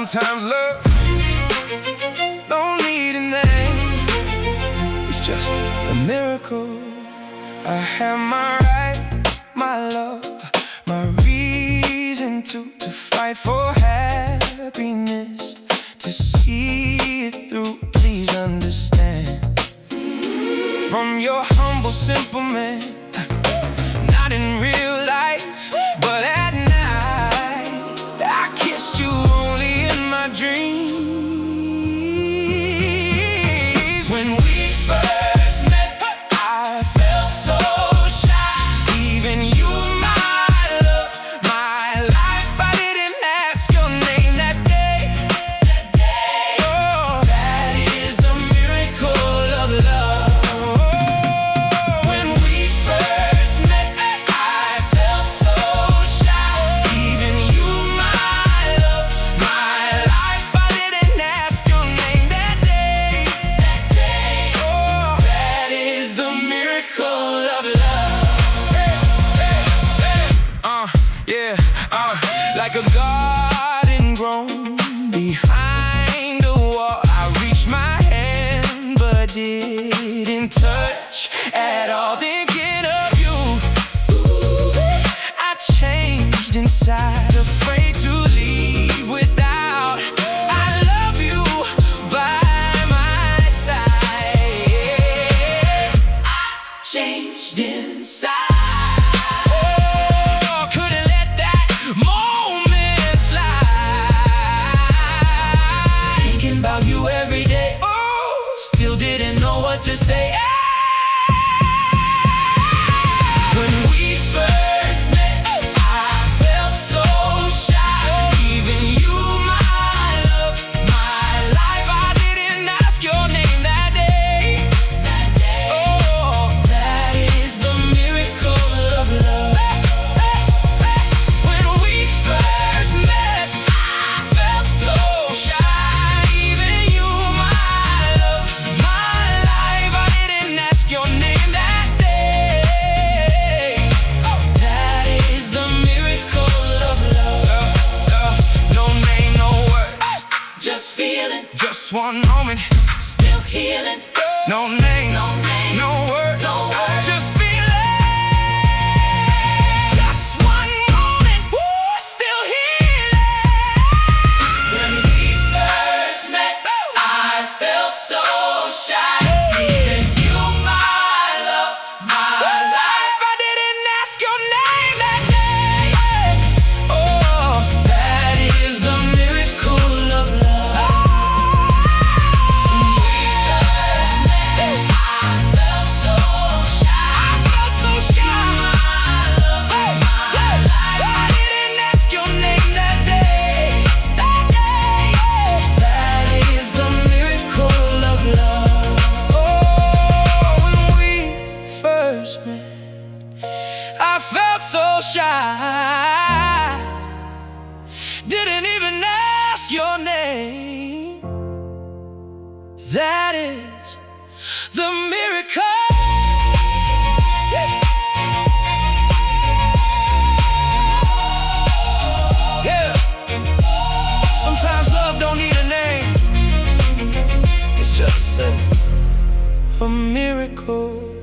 Sometimes love don't need a name, it's just a miracle. I have my right, my love, my reason to fight for happiness, to see it through. Please understand, from your humble, simple man, not in real life, but at night, I kissed you only in my dreams. When we first met, I felt so shy. Even you, my love, my life, I didn't ask your name that day. Oh, that is the miracle of love. When we first met, I felt so shy. Even you, my love, my life, I didn't ask your name that day. Oh, that is the miracle of love. Yeah, like a garden grown behind a wall. I reached my hand but didn't touch at all. Thinking of you, I changed inside, afraid to leave without. I love you by my side. I changed inside. Oh, couldn't let that moment slide. Thinking about you every day. Oh, still didn't know what to say. When we first met, I felt so shy. Even you, my love, my life, I didn't ask your name that day. Oh, that is the miracle of love. When we first met, I felt so shy. Even you, my love, my life, I didn't ask your name that day. Oh, that is the miracle of love. No name, no words, just feeling. Just one moment, still healing. No name, no word, just feeling. Just one moment, still healing. When we first met, I felt so shy. Even you, my love, my life, I didn't ask your name that day. Oh, that is the miracle of love. When we first met, I felt so shy. My love, my life, I didn't ask your name that day. That is the miracle of love. Oh, when we first met, I felt so shy. Didn't even ask your name. That is the miracle. Yeah. Sometimes love don't need a name, it's just a miracle.